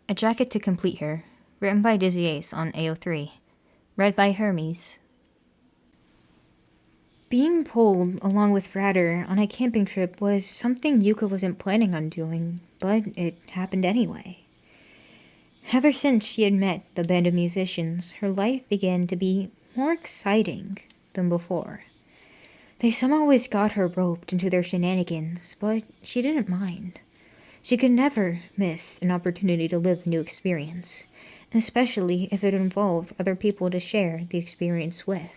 A Jacket to Complete Her, written by Dizzy Ace on AO3, read by Hermes. Being pulled along with RADder on a camping trip was something Yuka wasn't planning on doing, but it happened anyway. Ever since she had met the band of musicians, her life began to be more exciting than before. They somehow always got her roped into their shenanigans, but she didn't mind. She could never miss an opportunity to live a new experience, especially if it involved other people to share the experience with.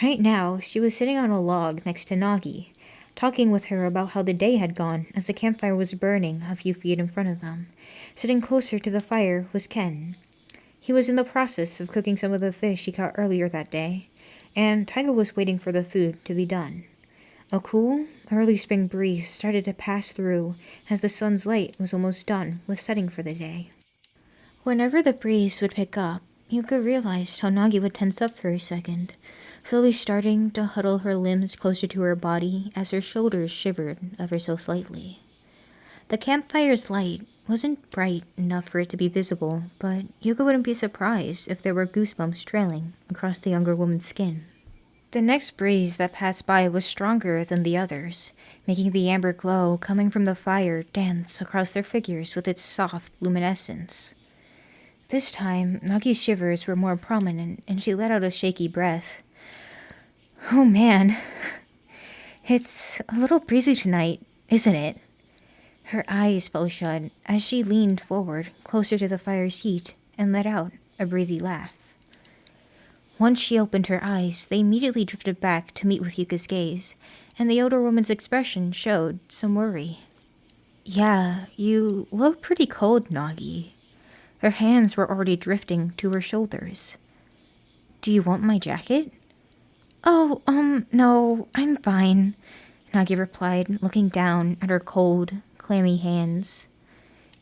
Right now, she was sitting on a log next to Nagi, talking with her about how the day had gone as the campfire was burning a few feet in front of them. Sitting closer to the fire was Ken. He was in the process of cooking some of the fish he caught earlier that day, and Taiga was waiting for the food to be done. A cool, early spring breeze started to pass through as the sun's light was almost done with setting for the day. Whenever the breeze would pick up, Yuka realized how Nagi would tense up for a second, slowly starting to huddle her limbs closer to her body as her shoulders shivered ever so slightly. The campfire's light wasn't bright enough for it to be visible, but Yuka wouldn't be surprised if there were goosebumps trailing across the younger woman's skin. The next breeze that passed by was stronger than the others, making the amber glow coming from the fire dance across their figures with its soft luminescence. This time, Nagi's shivers were more prominent, and she let out a shaky breath. Oh man, it's a little breezy tonight, isn't it? Her eyes fell shut as she leaned forward closer to the fire's heat and let out a breathy laugh. Once she opened her eyes, they immediately drifted back to meet with Yuka's gaze, and the older woman's expression showed some worry. Yeah, you look pretty cold, Nagi. Her hands were already drifting to her shoulders. Do you want my jacket? Oh, no, I'm fine, Nagi replied, looking down at her cold, clammy hands.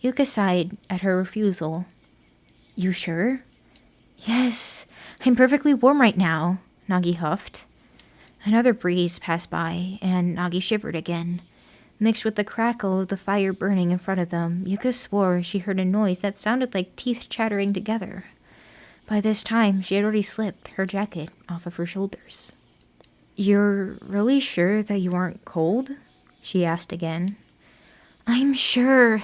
Yuka sighed at her refusal. You sure? Yes, I'm perfectly warm right now, Nagi huffed. Another breeze passed by, and Nagi shivered again. Mixed with the crackle of the fire burning in front of them, Yuka swore she heard a noise that sounded like teeth chattering together. By this time, she had already slipped her jacket off of her shoulders. You're really sure that you aren't cold? She asked again. I'm sure.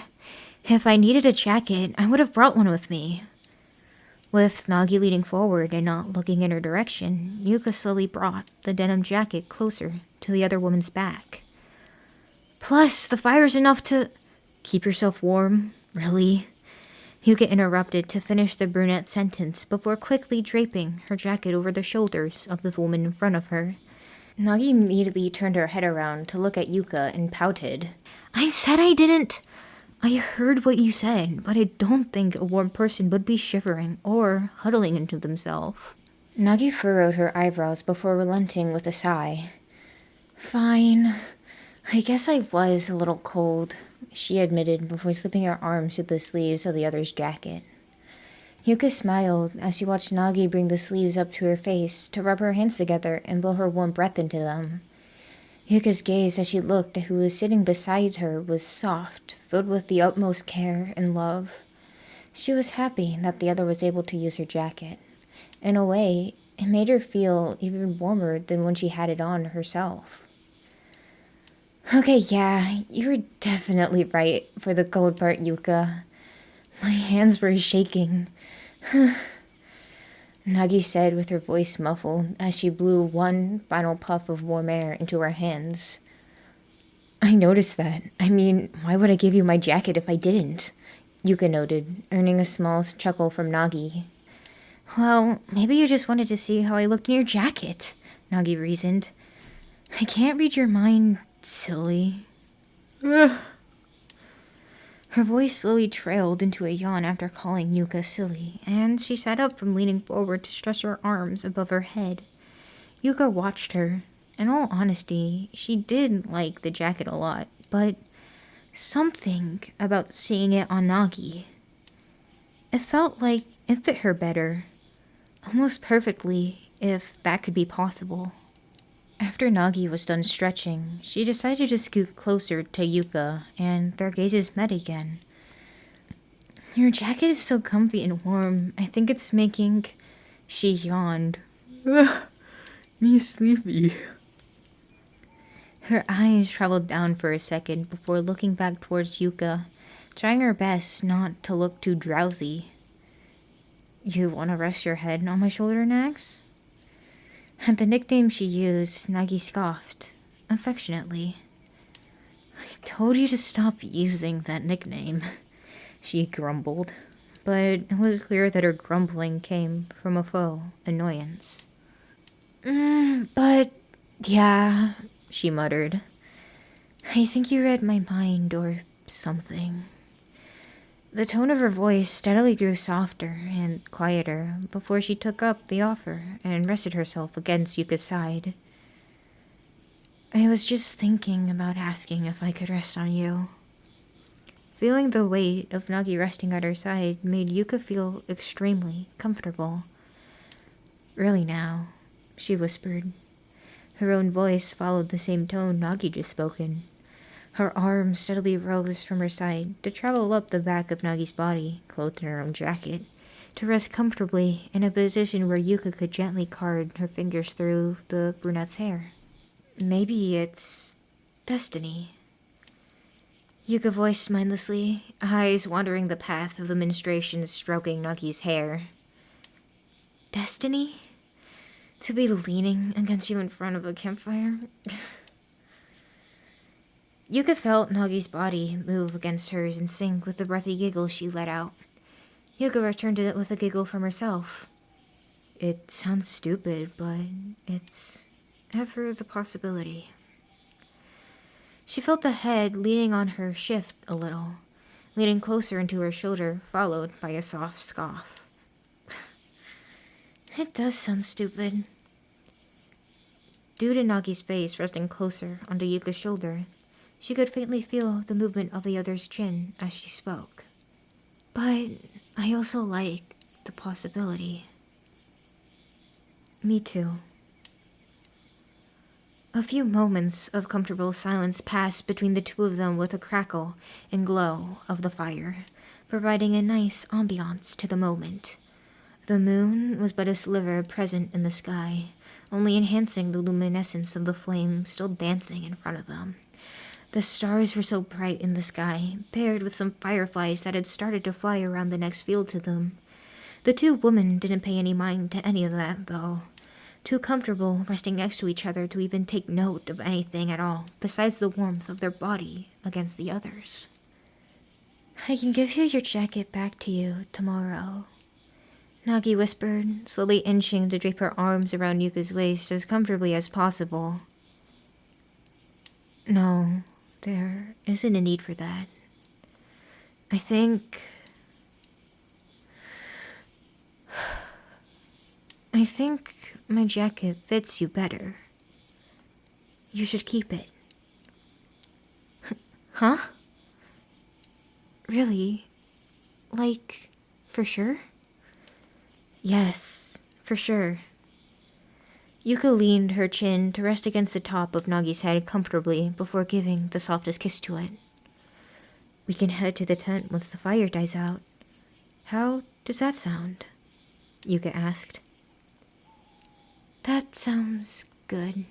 If I needed a jacket, I would have brought one with me. With Nagi leaning forward and not looking in her direction, Yuka slowly brought the denim jacket closer to the other woman's back. Plus, the fire's enough to... Keep yourself warm? Really? Yuka interrupted to finish the brunette's sentence before quickly draping her jacket over the shoulders of the woman in front of her. Nagi immediately turned her head around to look at Yuka and pouted. I said I didn't... I heard what you said, but I don't think a warm person would be shivering or huddling into themselves. Nagi furrowed her eyebrows before relenting with a sigh. Fine. I guess I was a little cold, she admitted before slipping her arms through the sleeves of the other's jacket. Yuka smiled as she watched Nagi bring the sleeves up to her face to rub her hands together and blow her warm breath into them. Yuka's gaze as she looked at who was sitting beside her was soft, filled with the utmost care and love. She was happy that the other was able to use her jacket. In a way, it made her feel even warmer than when she had it on herself. Okay, yeah, you were definitely right for the cold part, Yuka. My hands were shaking. Nagi said with her voice muffled as she blew one final puff of warm air into her hands. I noticed that. I mean, why would I give you my jacket if I didn't? Yuka noted, earning a small chuckle from Nagi. Well, maybe you just wanted to see how I looked in your jacket, Nagi reasoned. I can't read your mind, silly. Her voice slowly trailed into a yawn after calling Yuka silly, and she sat up from leaning forward to stretch her arms above her head. Yuka watched her. In all honesty, she did like the jacket a lot, but something about seeing it on Nagi. It felt like it fit her better. Almost perfectly, if that could be possible. After Nagi was done stretching, she decided to scoot closer to Yuka, and their gazes met again. Your jacket is so comfy and warm. I think it's making... She yawned. Me sleepy. Her eyes traveled down for a second before looking back towards Yuka, trying her best not to look too drowsy. You want to rest your head on my shoulder, Nags? At the nickname she used, Nagi scoffed, affectionately. I told you to stop using that nickname, she grumbled, but it was clear that her grumbling came from a faux annoyance. But, yeah, she muttered. I think you read my mind or something. The tone of her voice steadily grew softer and quieter before she took up the offer and rested herself against Yuka's side. I was just thinking about asking if I could rest on you. Feeling the weight of Nagi resting at her side made Yuka feel extremely comfortable. Really now, she whispered. Her own voice followed the same tone Nagi just spoken. Her arm steadily rose from her side to travel up the back of Nagi's body, clothed in her own jacket, to rest comfortably in a position where Yuka could gently card her fingers through the brunette's hair. Maybe it's destiny. Yuka voiced mindlessly, eyes wandering the path of the menstruation stroking Nagi's hair. Destiny? To be leaning against you in front of a campfire? Yuka felt Nagi's body move against hers in sync with the breathy giggle she let out. Yuka returned it with a giggle from herself. It sounds stupid, but it's ever the possibility. She felt the head leaning on her shift a little, leaning closer into her shoulder, followed by a soft scoff. It does sound stupid. Due to Nagi's face resting closer onto Yuka's shoulder, she could faintly feel the movement of the other's chin as she spoke. But I also like the possibility. Me too. A few moments of comfortable silence passed between the two of them with a crackle and glow of the fire, providing a nice ambiance to the moment. The moon was but a sliver present in the sky, only enhancing the luminescence of the flame still dancing in front of them. The stars were so bright in the sky, paired with some fireflies that had started to fly around the next field to them. The two women didn't pay any mind to any of that, though. Too comfortable resting next to each other to even take note of anything at all, besides the warmth of their body against the other's. I can give you your jacket back to you tomorrow, Nagi whispered, slowly inching to drape her arms around Yuka's waist as comfortably as possible. No, there isn't a need for that. I think my jacket fits you better. You should keep it. Huh? Really? Like, for sure? Yes, for sure. Yuka leaned her chin to rest against the top of Nagi's head comfortably before giving the softest kiss to it. We can head to the tent once the fire dies out. How does that sound? Yuka asked. That sounds good.